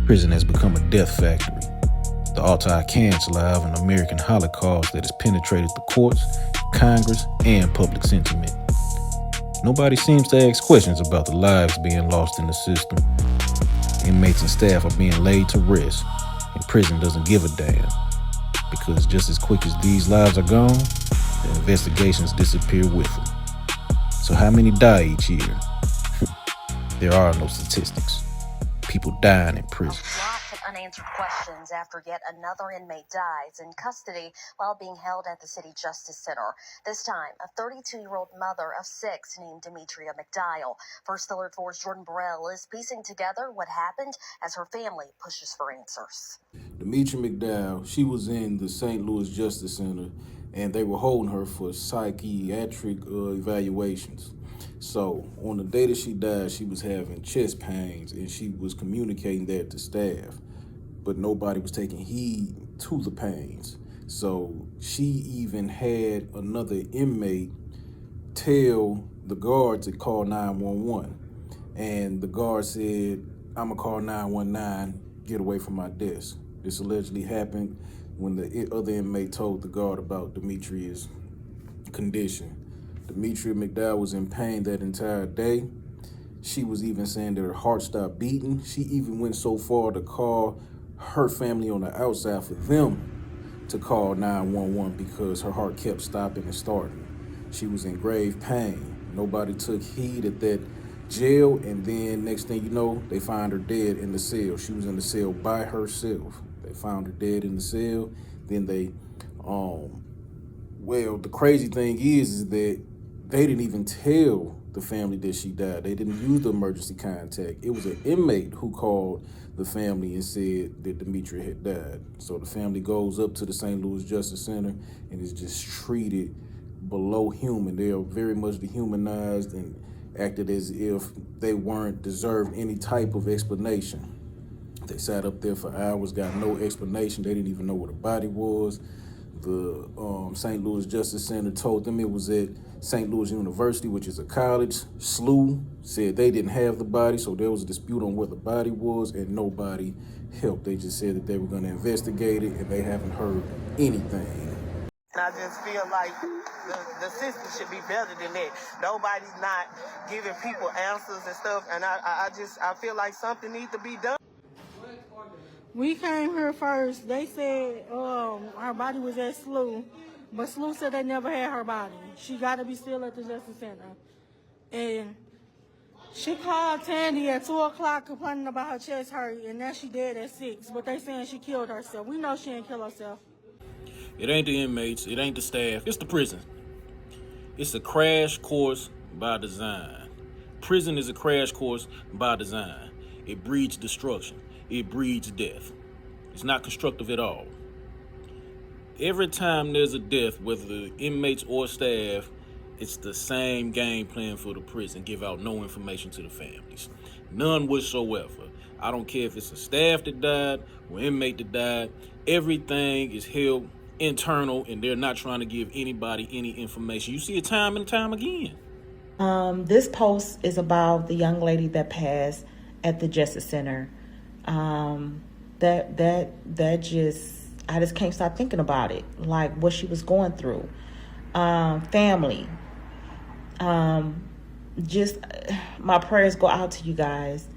Prison has become a death factory. The anti-cancer of an American Holocaust that has penetrated the courts, Congress, and public sentiment. Nobody seems to ask questions about the lives being lost in the system. Inmates and staff are being laid to rest, and prison doesn't give a damn. Because just as quick as these lives are gone, the investigations disappear with them. So how many die each year? There are no statistics. People dying in prison. Lots of unanswered questions after yet another inmate dies in custody while being held at the City Justice Center. This time, a 32-year-old mother of 6 named Demetria McDowell. First Alert 4's Jordan Burrell is piecing together what happened as her family pushes for answers. Demetria McDowell, she was in the St. Louis Justice Center, and they were holding her for psychiatric evaluations. So on the day that she died, she was having chest pains, and she was communicating that to staff, but nobody was taking heed to the pains. So she even had another inmate tell the guard to call 911, and the guard said, "I'm gonna call 919, get away from my desk." This allegedly happened when the other inmate told the guard about Demetria's condition. Demetria McDowell was in pain that entire day. She was even saying that her heart stopped beating. She even went so far to call her family on the outside for them to call 911 because her heart kept stopping and starting. She was in grave pain. Nobody took heed at that jail, and then next thing you know, they find her dead in the cell. She was in the cell by herself. They found her dead in the cell. Then they, well, the crazy thing is that they didn't even tell the family that she died. They didn't use the emergency contact. It was an inmate who called the family and said that Demetria had died. So the family goes up to the St. Louis Justice Center and is just treated below human. They are very much dehumanized and acted as if they weren't deserved any type of explanation. They sat up there for hours, got no explanation. They didn't even know what a body was. The St. Louis Justice Center told them it was at St. Louis University, which is a college. SLU said they didn't have the body, so there was a dispute on where the body was, and nobody helped. They just said that they were going to investigate it, and they haven't heard anything. I just feel like the system should be better than that. Nobody's not giving people answers and stuff, and I feel like something needs to be done. We came here first. They said her body was at SLU, but SLU said they never had her body. She got to be still at the Justice Center. And she called Tandy at 2 o'clock complaining about her chest hurt, and now she dead at 6. But they saying she killed herself. We know she didn't kill herself. It ain't the inmates, it ain't the staff, it's the prison. It's a crash course by design. Prison is a crash course by design. It breeds destruction. It breeds death. It's not constructive at all. Every time there's a death, whether the inmates or staff, it's the same game plan for the prison. Give out no information to the families. None whatsoever. I don't care if it's a staff that died or inmate that died. Everything is held internal, and they're not trying to give anybody any information. You see it time and time again. This post is about the young lady that passed at the Justice Center. I just can't stop thinking about it, like what she was going through. Family. Just my prayers go out to you guys.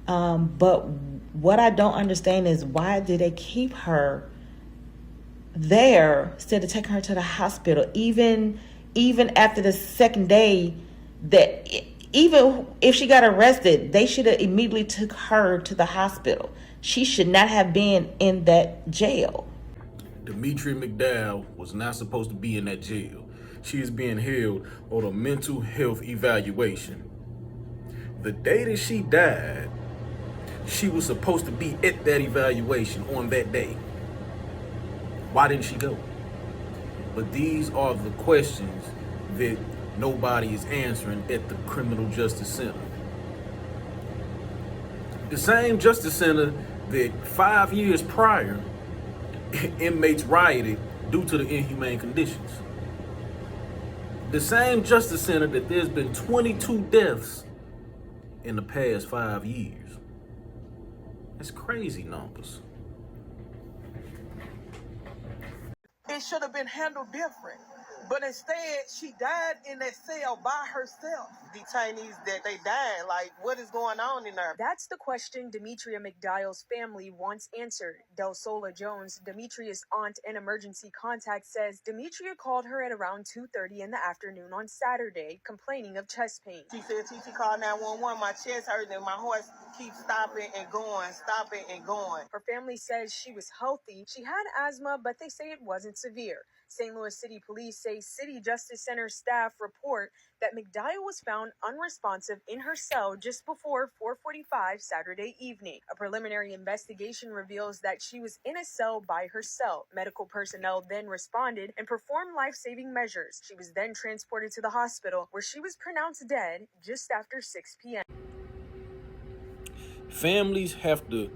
But what I don't understand is, why did they keep her there instead of taking her to the hospital? Even after the second day, that even if she got arrested, they should have immediately took her to the hospital. She should not have been in that jail. Demetria McDowell was not supposed to be in that jail. She is being held on a mental health evaluation. The day that she died, she was supposed to be at that evaluation on that day. Why didn't she go? But these are the questions that nobody is answering at the Criminal Justice Center. The same Justice Center that 5 years prior, inmates rioted due to the inhumane conditions. The same Justice Center that there's been 22 deaths in the past 5 years. That's crazy numbers. It should have been handled different. But instead, she died in that cell by herself. Detainees that they died, like, what is going on in there? That's the question Demetria McDial's family wants answered. Del Sola Jones, Demetria's aunt and emergency contact, says Demetria called her at around 2:30 in the afternoon on Saturday, complaining of chest pain. She said, she called 911, my chest hurting and my heart keeps stopping and going. Her family says she was healthy. She had asthma, but they say it wasn't severe. St. Louis City Police say City Justice Center staff report that McDial was found unresponsive in her cell just before 4:45 Saturday evening. A preliminary investigation reveals that she was in a cell by herself. Medical personnel then responded and performed life-saving measures. She was then transported to the hospital, where she was pronounced dead just after 6 p.m. Families have to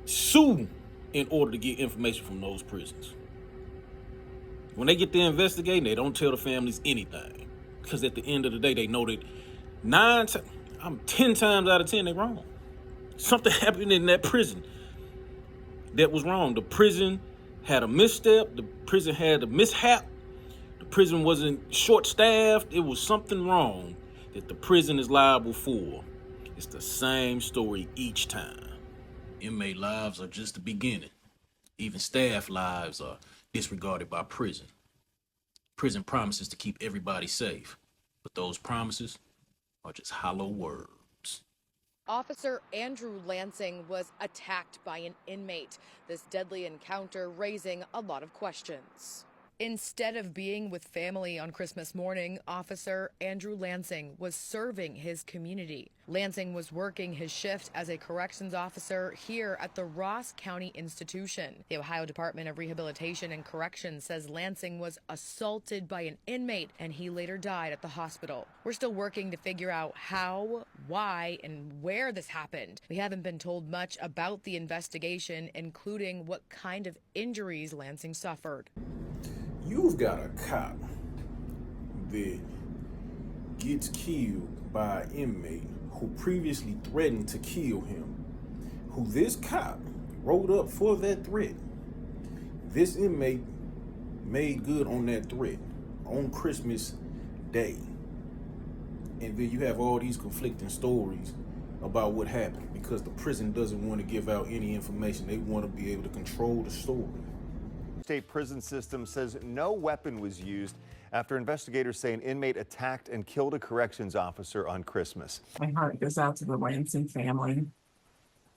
sue in order to get information from those prisons. When they get there investigating, they don't tell the families anything. Because at the end of the day, they know that 10 times out of 10, they're wrong. Something happened in that prison that was wrong. The prison had a misstep. The prison had a mishap. The prison wasn't short-staffed. It was something wrong that the prison is liable for. It's the same story each time. Inmate lives are just the beginning. Even staff lives are disregarded by prison. Prison promises to keep everybody safe, but those promises are just hollow words. Officer Andrew Lansing was attacked by an inmate. This deadly encounter raising a lot of questions. Instead of being with family on Christmas morning, Officer Andrew Lansing was serving his community. Lansing was working his shift as a corrections officer here at the Ross County Institution. The Ohio Department of Rehabilitation and Corrections says Lansing was assaulted by an inmate and he later died at the hospital. We're still working to figure out how, why, and where this happened. We haven't been told much about the investigation, including what kind of injuries Lansing suffered. You've got a cop that gets killed by an inmate who previously threatened to kill him, who this cop wrote up for that threat. This inmate made good on that threat on Christmas Day. And then you have all these conflicting stories about what happened because the prison doesn't want to give out any information. They want to be able to control the story. State prison system says no weapon was used after investigators say an inmate attacked and killed a corrections officer on Christmas. My heart goes out to the Lansing family.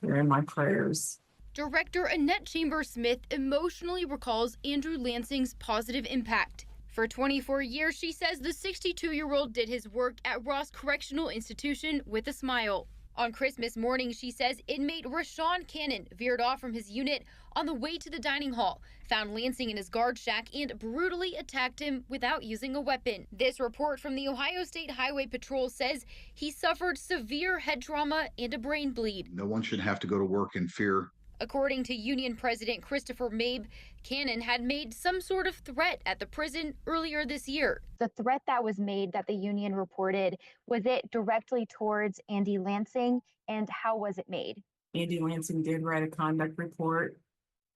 They're in my prayers. Director Annette Chambers-Smith emotionally recalls Andrew Lansing's positive impact. For 24 years, she says the 62-year-old did his work at Ross Correctional Institution with a smile. On Christmas morning, she says inmate Rashawn Cannon veered off from his unit on the way to the dining hall, found Lansing in his guard shack, and brutally attacked him without using a weapon. This report from the Ohio State Highway Patrol says he suffered severe head trauma and a brain bleed. No one should have to go to work in fear. According to Union President Christopher Mabe, Cannon had made some sort of threat at the prison earlier this year. The threat that was made that the union reported, was it directly towards Andy Lansing, and how was it made? Andy Lansing did write a conduct report,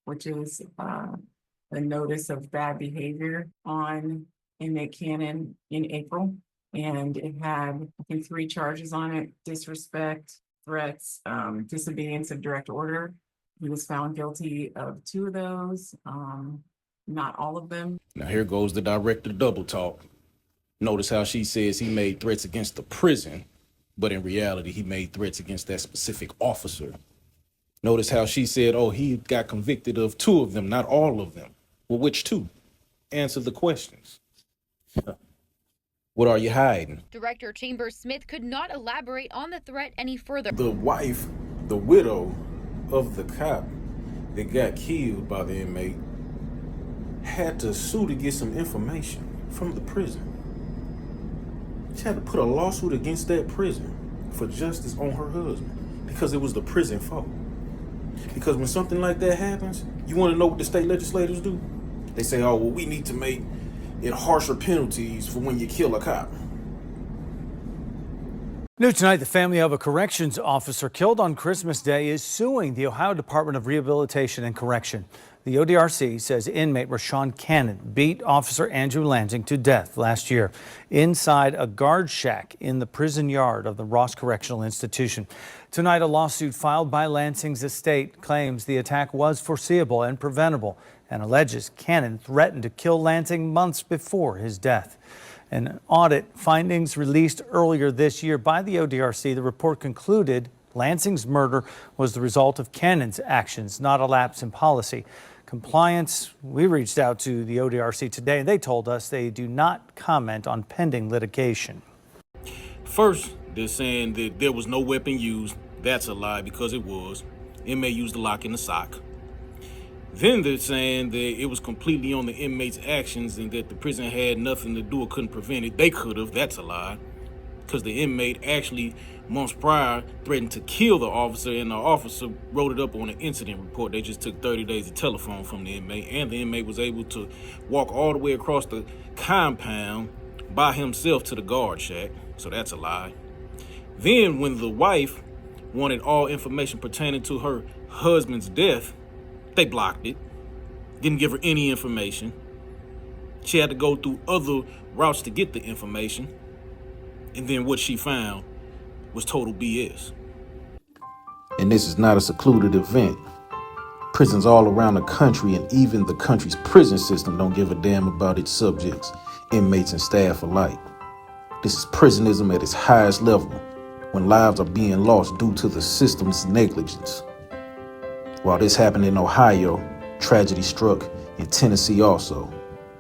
which is a notice of bad behavior on inmate Cannon in April. And it had, I think, 3 charges on it: disrespect, threats, disobedience of direct order. He was found guilty of 2 of those, not all of them. Now here goes the director double talk. Notice how she says he made threats against the prison, but in reality, he made threats against that specific officer. Notice how she said, oh, he got convicted of 2 of them, not all of them. Well, which 2? Answer the questions. What are you hiding? Director Chambers-Smith could not elaborate on the threat any further. The wife, the widow of the cop that got killed by the inmate, had to sue to get some information from the prison. She had to put a lawsuit against that prison for justice on her husband because it was the prison fault. Because when something like that happens, you want to know what the state legislators do? They say, oh, well, we need to make it harsher penalties for when you kill a cop. New tonight, the family of a corrections officer killed on Christmas Day is suing the Ohio Department of Rehabilitation and Correction. The ODRC says inmate Rashawn Cannon beat Officer Andrew Lansing to death last year inside a guard shack in the prison yard of the Ross Correctional Institution. Tonight, a lawsuit filed by Lansing's estate claims the attack was foreseeable and preventable and alleges Cannon threatened to kill Lansing months before his death. An audit findings released earlier this year by the ODRC, the report concluded Lansing's murder was the result of Cannon's actions, not a lapse in policy. Compliance, we reached out to the ODRC today, and they told us they do not comment on pending litigation. First, they're saying that there was no weapon used. That's a lie because it was. Inmate used the lock in the sock. Then they're saying that it was completely on the inmate's actions and that the prison had nothing to do or couldn't prevent it. They could have. That's a lie. Because the inmate actually, months prior, threatened to kill the officer, and the officer wrote it up on an incident report. They just took 30 days of telephone from the inmate, and the inmate was able to walk all the way across the compound by himself to the guard shack. So that's a lie. Then when the wife wanted all information pertaining to her husband's death, they blocked it, didn't give her any information. She had to go through other routes to get the information. And then what she found was total BS. And this is not a secluded event. Prisons all around the country and even the country's prison system don't give a damn about its subjects, inmates and staff alike. This is prisonism at its highest level, when lives are being lost due to the system's negligence. While this happened in Ohio, tragedy struck in Tennessee also.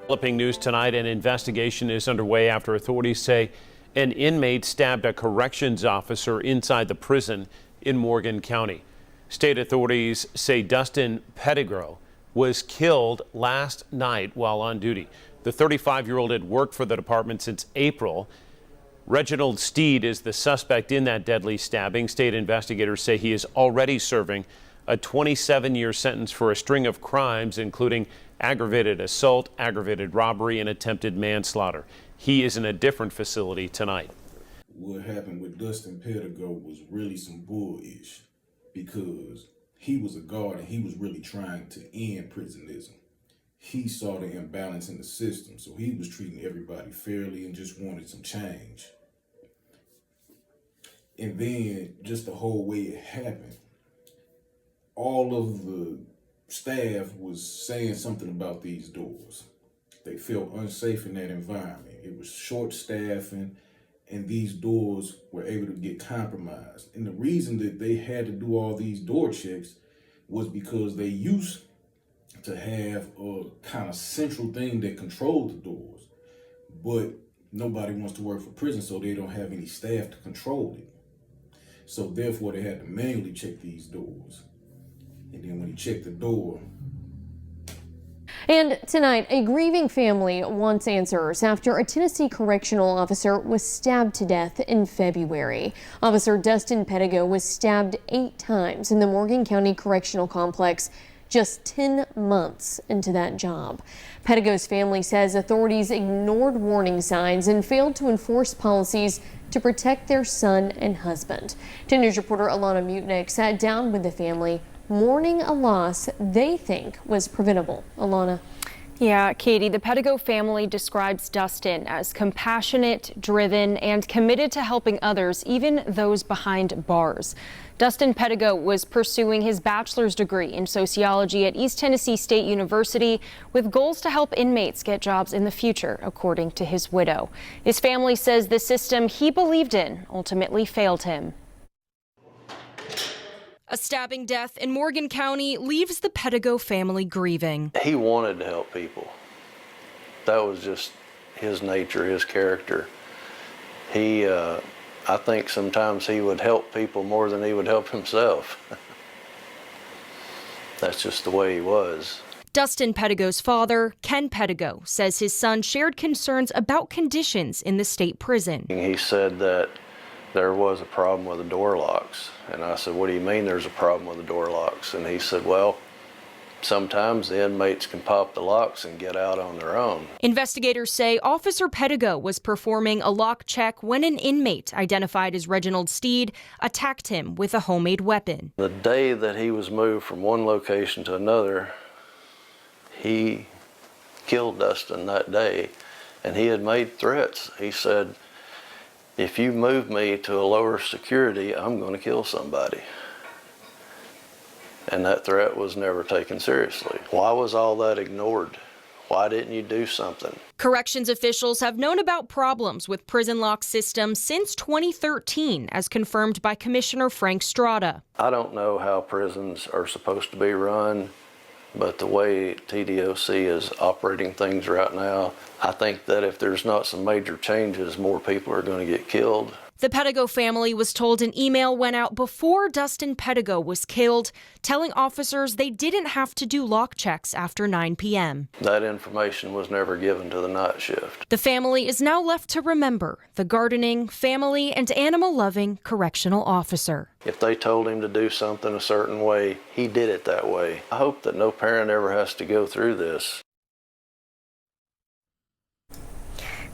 Developing news tonight, an investigation is underway after authorities say an inmate stabbed a corrections officer inside the prison in Morgan County. State authorities say Dustin Pettigrew was killed last night while on duty. The 35-year-old had worked for the department since April. Reginald Steed is the suspect in that deadly stabbing. State investigators say he is already serving a 27-year sentence for a string of crimes, including aggravated assault, aggravated robbery, and attempted manslaughter. He is in a different facility tonight. What happened with Dustin Pettigrew was really some bull-ish, because he was a guard and he was really trying to end prisonism. He saw the imbalance in the system, so he was treating everybody fairly and just wanted some change. And then just the whole way it happened, all of the staff was saying something about these doors. They felt unsafe in that environment. It was short staffing, and these doors were able to get compromised. And the reason that they had to do all these door checks was because they used to have a kind of central thing that controlled the doors. But nobody wants to work for prison, so they don't have any staff to control it. So therefore, they had to manually check these doors. And then when he checked the door. And tonight, a grieving family wants answers after a Tennessee correctional officer was stabbed to death in February. Officer Dustin Pettigrew was stabbed 8 times in the Morgan County Correctional Complex just 10 months into that job. Pettigrew's family says authorities ignored warning signs and failed to enforce policies to protect their son and husband. 10 News reporter Alana Mutnick sat down with the family, mourning a loss they think was preventable. Alana. Yeah, Katie, the Pettigrew family describes Dustin as compassionate, driven, and committed to helping others, even those behind bars. Dustin Pettigrew was pursuing his bachelor's degree in sociology at East Tennessee State University with goals to help inmates get jobs in the future, according to his widow. His family says the system he believed in ultimately failed him. A stabbing death in Morgan County leaves the Pettigrew family grieving. He wanted to help people. That was just his nature, his character. I think sometimes he would help people more than he would help himself. That's just the way he was. Dustin Pettigrew's father, Ken Pettigrew, says his son shared concerns about conditions in the state prison. He said that there was a problem with the door locks. And I said, what do you mean there's a problem with the door locks? And he said, well, sometimes the inmates can pop the locks and get out on their own. Investigators say Officer Pedigo was performing a lock check when an inmate identified as Reginald Steed attacked him with a homemade weapon. The day that he was moved from one location to another, he killed Dustin that day, and he had made threats. He said, if you move me to a lower security, I'm going to kill somebody. And that threat was never taken seriously. Why was all that ignored? Why didn't you do something? Corrections officials have known about problems with prison lock systems since 2013, as confirmed by Commissioner Frank Strada. I don't know how prisons are supposed to be run, but the way TDOC is operating things right now, I think that if there's not some major changes, more people are going to get killed. The Pedigo family was told an email went out before Dustin Pedigo was killed, telling officers they didn't have to do lock checks after 9 p.m. That information was never given to the night shift. The family is now left to remember the gardening, family, and animal-loving correctional officer. If they told him to do something a certain way, he did it that way. I hope that no parent ever has to go through this.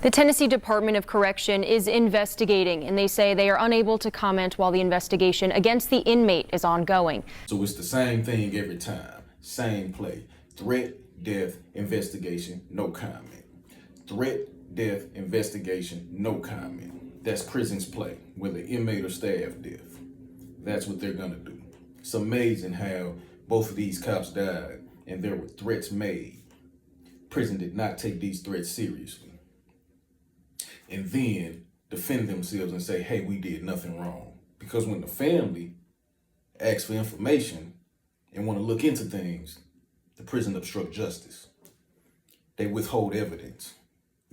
The Tennessee Department of Correction is investigating, and they say they are unable to comment while the investigation against the inmate is ongoing. So it's the same thing every time, same play. Threat, death, investigation, no comment. Threat, death, investigation, no comment. That's prison's play, whether inmate or staff death. That's what they're gonna do. It's amazing how both of these cops died and there were threats made. Prison did not take these threats seriously. And then defend themselves and say, hey, we did nothing wrong. Because when the family asks for information and want to look into things, the prison obstruct justice. They withhold evidence,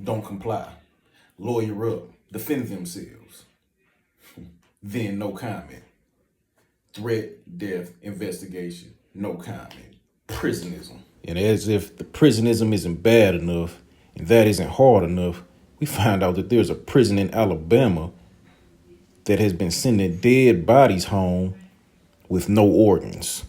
don't comply, lawyer up, defend themselves. Then no comment. Threat, death, investigation, no comment. Prisonism. And as if the prisonism isn't bad enough and that isn't hard enough, we find out that there's a prison in Alabama that has been sending dead bodies home with no organs.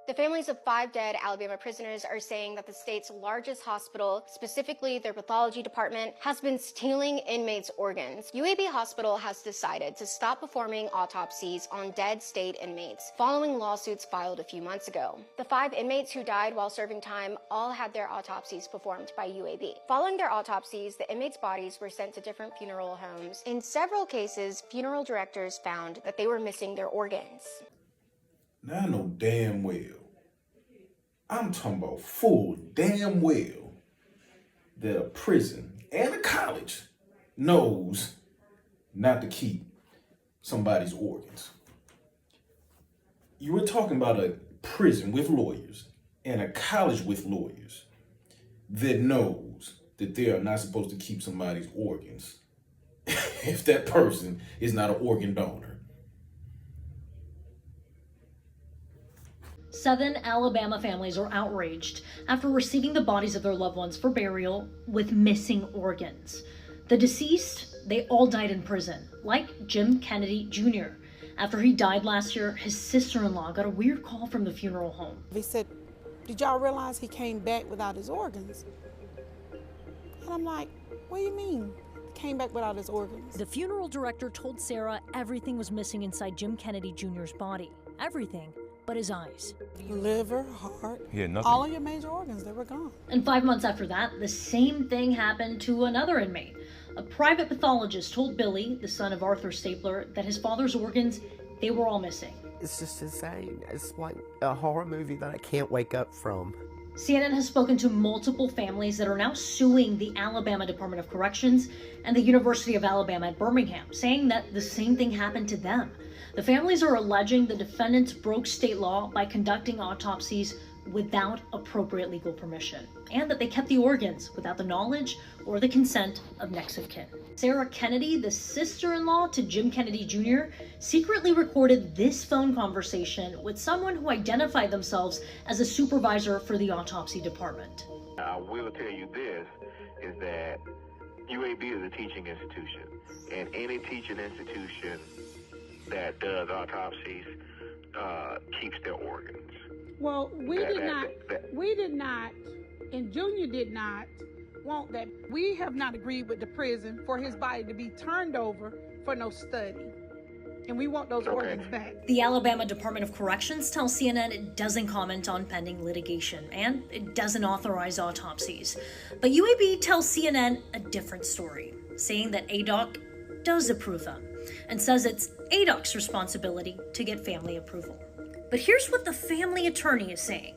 The families of 5 dead Alabama prisoners are saying that the state's largest hospital, specifically their pathology department, has been stealing inmates' organs. UAB Hospital has decided to stop performing autopsies on dead state inmates, following lawsuits filed a few months ago. The 5 inmates who died while serving time all had their autopsies performed by UAB. Following their autopsies, the inmates' bodies were sent to different funeral homes. In several cases, funeral directors found that they were missing their organs. Now I know damn well, I'm talking about full damn well, that a prison and a college knows not to keep somebody's organs. You were talking about a prison with lawyers and a college with lawyers that knows that they are not supposed to keep somebody's organs if that person is not an organ donor. 7 Alabama families are outraged after receiving the bodies of their loved ones for burial with missing organs. The deceased, they all died in prison, like Jim Kennedy Jr. After he died last year, his sister-in-law got a weird call from the funeral home. They said, did y'all realize he came back without his organs? And I'm like, what do you mean? He came back without his organs? The funeral director told Sarah everything was missing inside Jim Kennedy Jr.'s body. Everything but his eyes. Liver, heart, he had nothing. All of your major organs, they were gone. And 5 months after that, the same thing happened to another inmate. A private pathologist told Billy, the son of Arthur Stapler, that his father's organs, they were all missing. It's just insane. It's like a horror movie that I can't wake up from. CNN has spoken to multiple families that are now suing the Alabama Department of Corrections and the University of Alabama at Birmingham, saying that the same thing happened to them. The families are alleging the defendants broke state law by conducting autopsies without appropriate legal permission, and that they kept the organs without the knowledge or the consent of next of kin. Sarah Kennedy, the sister-in-law to Jim Kennedy Jr., secretly recorded this phone conversation with someone who identified themselves as a supervisor for the autopsy department. I will tell you this, is that UAB is a teaching institution, and any teaching institution that does autopsies keeps their organs. Well, we did not, and Junior did not want that. We have not agreed with the prison for his body to be turned over for no study. And we want those organs back. The Alabama Department of Corrections tells CNN it doesn't comment on pending litigation and it doesn't authorize autopsies. But UAB tells CNN a different story, saying that ADOC does approve them and says it's ADOC's responsibility to get family approval. But here's what the family attorney is saying.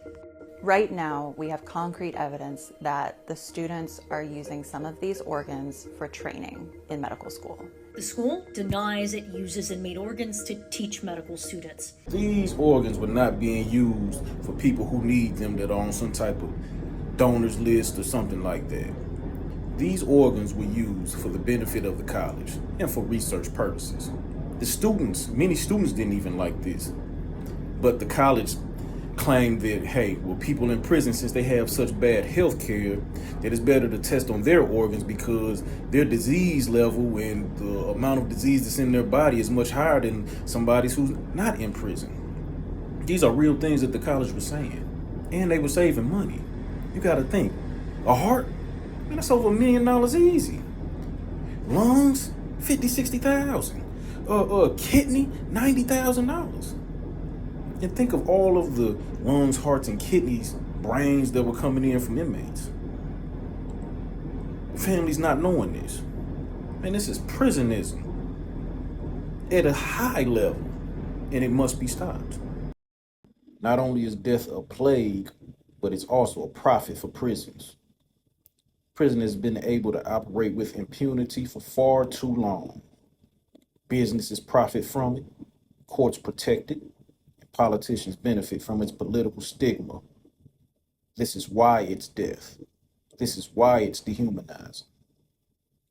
Right now, we have concrete evidence that the students are using some of these organs for training in medical school. The school denies it uses inmate organs to teach medical students. These organs were not being used for people who need them that are on some type of donors list or something like that. These organs were used for the benefit of the college and for research purposes. Many students didn't even like this, but the college claimed that, hey, well, people in prison, since they have such bad health care, that it's better to test on their organs because their disease level and the amount of disease that's in their body is much higher than somebody's who's not in prison. These are real things that the college was saying. And they were saving money. You gotta think, a heart, man, that's over $1 million easy. Lungs, $50,000-$60,000. Kidney, $90,000. And think of all of the lungs, hearts, and kidneys, brains that were coming in from inmates. Families not knowing this. Man, this is prisonism at a high level, and it must be stopped. Not only is death a plague, but it's also a profit for prisons. Prison has been able to operate with impunity for far too long. Businesses profit from it, courts protect it, politicians benefit from its political stigma. This is why it's death. This is why it's dehumanizing.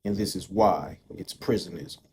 And this is why it's prisonism.